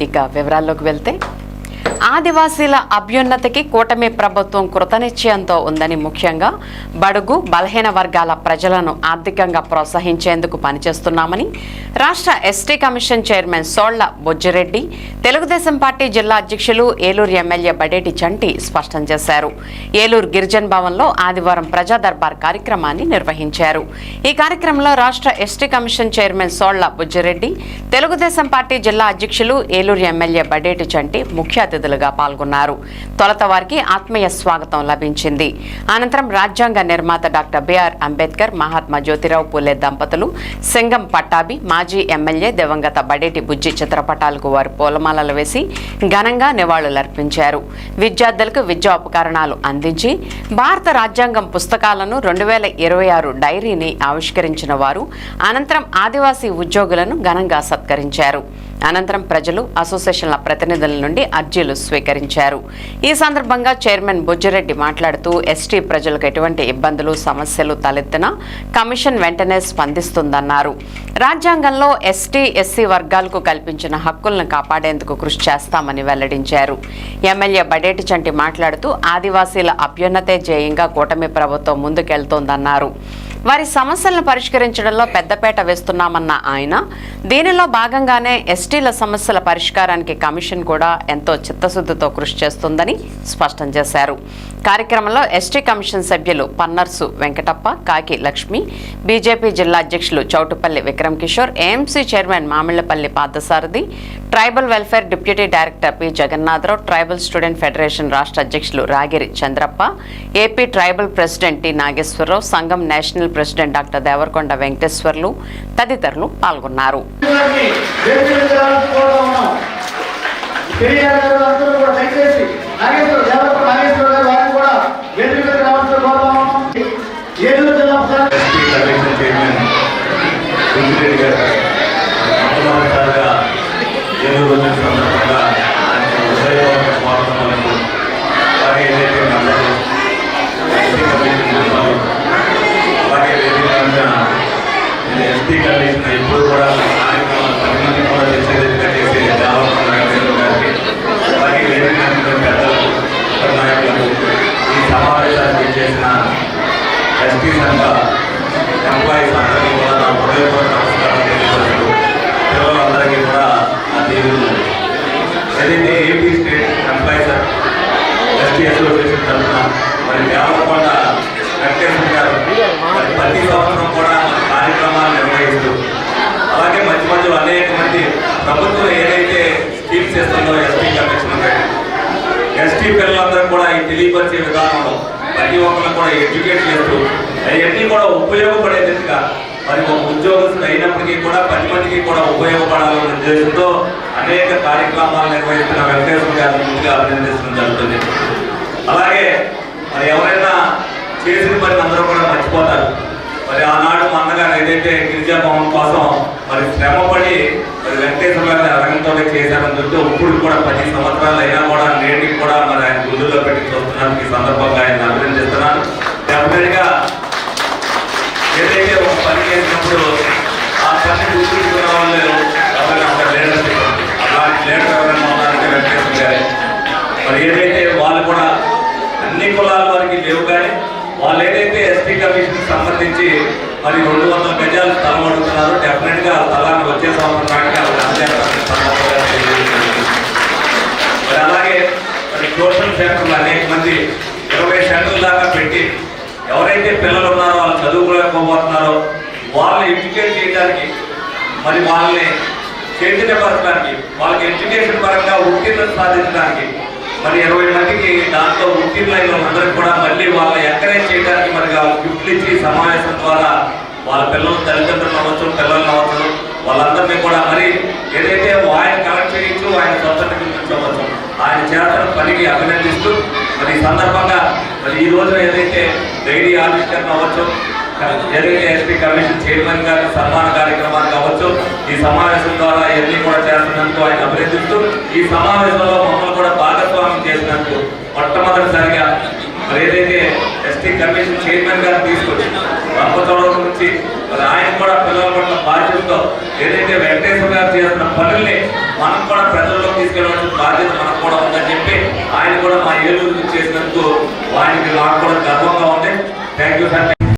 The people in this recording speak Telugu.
ఇక వివరాల్లోకి వెళ్తే ఆదివాసీల అభ్యున్నతికి కూటమి ప్రభుత్వం కృతనిశ్చయంతో ఉందని, ముఖ్యంగా బడుగు బలహీన వర్గాల ప్రజలను ఆర్థికంగా ప్రోత్సహించేందుకు పనిచేస్తున్నామని రాష్ట్ర ST commission chairman Solla Bojjireddy, Telugu Desam party జిల్లా అధ్యక్షులు ఏలూరు ఎమ్మెల్యే బడేటి చంటి స్పష్టం చేశారు. ఏలూరు గిరిజన్ భవన్లో ఆదివారం ప్రజా దర్బార్ కార్యక్రమాన్ని నిర్వహించారు. ఈ కార్యక్రమంలో రాష్ట్ర ST commission chairman Solla Bojjireddy, Telugu Desam party జిల్లా అధ్యక్షులు ఏలూరు ఎమ్మెల్యే బడేటి చంటి ముఖ్య అతిథులుగా పాల్గొన్నారు. తొలుత వారికి ఆత్మీయ స్వాగతం లభించింది. అనంతరం రాజ్యాంగ నిర్మాత డాక్టర్ బిఆర్ అంబేద్కర్, మహాత్మా జ్యోతిరావు పూలే దంపతులు, సింగం పట్టాభి, మాజీ ఎమ్మెల్యే దివంగత బడేటి బుజ్జి చిత్రపటాలకు వారు పూలమాలలు వేసి ఘనంగా నివాళులర్పించారు. విద్యార్థులకు విద్యా ఉపకరణాలు అందించి భారత రాజ్యాంగం పుస్తకాలను 2026 డైరీని ఆవిష్కరించిన వారు అనంతరం ఆదివాసీ ఉద్యోగులను ఘనంగా సత్కరించారు. అనంతరం ప్రజలు, అసోసియేషన్ల ప్రతినిధుల నుండి అర్జీలు స్వీకరించారు. ఈ సందర్భంగా చైర్మన్ బొజ్జిరెడ్డి మాట్లాడుతూ ఎస్టీ ప్రజలకు ఎటువంటి ఇబ్బందులు, సమస్యలు తలెత్తినా కమిషన్ వెంటనే స్పందిస్తుందన్నారు. రాజ్యాంగంలో ఎస్టీ, ఎస్సీ వర్గాలకు కల్పించిన హక్కులను కాపాడేందుకు కృషి చేస్తామని వెల్లడించారు. ఎమ్మెల్యే బడేటి చంటి మాట్లాడుతూ ఆదివాసీల అభ్యున్నతే ధ్యేయంగా కూటమి ప్రభుత్వం ముందుకెళ్తోందన్నారు. వారి సమస్యలను పరిష్కరించడంలో పెద్దపేట వేస్తున్నామన్న ఆయన, దీనిలో భాగంగానే ఎస్టీల సమస్యల పరిష్కారానికి కమిషన్ కూడా ఎంతో చిత్తశుద్ధితో కృషి చేస్తుందని స్పష్టం చేశారు. కార్యక్రమంలో ఎస్టీ కమిషన్ సభ్యులు పన్నర్సు వెంకటప్ప, కాకి లక్ష్మి, బీజేపీ జిల్లా అధ్యక్షులు Choutupalli Vikram Kishore, AMC chairman Mamillapalli Parthasarathi, tribal welfare deputy director P Jagannatharao, tribal student federation రాష్ట్ర అధ్యక్షులు Ragiri Chandrappa, AP tribal president T Nageswararao, సంఘం national president doctor Devarakonda Venkateswarlu తదితరులు పాల్గొన్నారు. ఎస్టీ కమిషన్ ఎప్పుడు కూడా పరిమితి కూడా చేసే అలాగే పెద్దలకు నాయకులకు ఈ సమావేశానికి చేసిన ఎస్టీ సంఘ ఎంప్లాయీస్ అందరికీ కూడా నా హృదయపూర్వక నమస్కారం తెలియజేస్తూ పిల్లలందరికీ కూడా నా దేవుడు ఏదైతే AP state employees ST association తరఫున మరి దేవరకొండ వెంకటేశ్వర గారు ప్రతి సంవత్సరం కూడా కార్యక్రమాలు నిర్వహిస్తూ అలాగే మధ్య మధ్యలో అనేక మంది ప్రభుత్వం ఏదైతే స్కీమ్స్ ఇస్తుందో ఎస్టీ కమిషన్ ఎస్టీ పిల్లలందరూ కూడా ఈ తెలియపరిచే విధానంలో ప్రతి ఒక్కరు కూడా ఎడ్యుకేట్ చేస్తూ అవన్నీ కూడా ఉపయోగపడేదిగా మరి ఒక ఉద్యోగస్తులు అయినప్పటికీ కూడా 10 మందికి కూడా ఉపయోగపడాలనే ఉద్దేశంతో అనేక కార్యక్రమాలు నిర్వహిస్తున్న వెంకటేశ్వర గారిని ముందుగా అభినందించడం జరుగుతుంది. అలాగే మరి ఎవరైనా చేసిన పని అందరూ కూడా మర్చిపోతారు. మరి ఆనాడు మా అన్నగారు ఏదైతే గిరిజా భవన్ కోసం మరి శ్రమపడి మరి వెంకటేశ్వర గారిని అరగంతో చేశారని చెప్తే ఇప్పుడు కూడా 10 సంవత్సరాలు అయినా కూడా నేటికి కూడా మరి ఆయన గుళ్ళలో పెట్టి చూస్తున్నాను. ఈ సందర్భంగా ఆయన అభినందిస్తున్నాను. డెఫినెట్గా ఏదైతే ఒక పని చేసినప్పుడు ఆ పని గుర్తుంచుకున్న వాళ్ళు ఎవరైనా ఒక లీడర్షిప్ అలాంటి లీడర్ ఎవరైనా ఉన్నారంటే వెంకటేశ్వర గారి మరి ఏదైతే వాళ్ళు కూడా అన్ని కులాల వారికి లేవు కానీ వాళ్ళు ఏదైతే ఎస్టీ కమిషన్ సంబంధించి మరి 200 గజాలు స్థలం అడుగుతున్నారు. డెఫినెట్గా ఆ స్థలాన్ని వచ్చే సంవత్సరం మరి అలాగే మరి ట్యూషన్ సెంటర్లు అనేక మంది 20 సెంటర్ల దాకా పెట్టి ఎవరైతే పిల్లలు ఉన్నారో వాళ్ళు చదువుకోలేకపోతున్నారో వాళ్ళని ఎడ్యుకేట్ చేయడానికి మరి వాళ్ళని చైతన్యపరచడానికి వాళ్ళకి ఎడ్యుకేషన్ పరంగా ఉత్తీర్ణత సాధించడానికి మరి 20 మందికి దాంట్లో ఉత్తీర్ణులైన అందరికి కూడా మళ్ళీ వాళ్ళని ఎంకరేజ్ చేయడానికి మరి గిఫ్ట్లు ఇచ్చి సమావేశం ద్వారా వాళ్ళ పిల్లలు తల్లిదండ్రులు అవ్వచ్చు, పిల్లలు అవ్వచ్చు, వాళ్ళందరినీ కూడా మరి ఏదైతే ఆయన కలెక్ట్ చేయొచ్చు, ఆయన సొంత గురించవచ్చు ఆయన చేస్తున్న పనికి అభినందిస్తూ మరి ఈ సందర్భంగా మరి ఈ రోజున ఏదైతే డైరీ ఆవిష్కరణ అవ్వచ్చు, ఏదైతే ఎస్టీ కమిషన్ చైర్మన్ గారి సన్మాన కార్యక్రమానికి అవ్వచ్చు, ఈ సమావేశం ద్వారా ఇవన్నీ కూడా చేస్తున్నందుకు ఆయన అభినందిస్తూ ఈ సమావేశంలో మమ్మల్ని కూడా భాగస్వామ్యం చేసినందుకు మొట్టమొదటిసారిగా మరి ఏదైతే ఎస్టీ కమిషన్ చైర్మన్ గారు తీసుకొచ్చి రంపచోడవరం నుంచి మరి ఆయన కూడా పిల్లల పట్ల బాధ్యతతో ఏదైతే వెంకటేశ్వర గారు చేస్తున్న పనుల్ని మనం కూడా ప్రజల్లోకి తీసుకెళ్ళవలసిన బాధ్యత మనకు కూడా ఉందని చెప్పి ఆయన కూడా మా ఏలూరు చేసినందుకు వారికి నాకు కూడా గర్వంగా ఉంది. Thank you sir.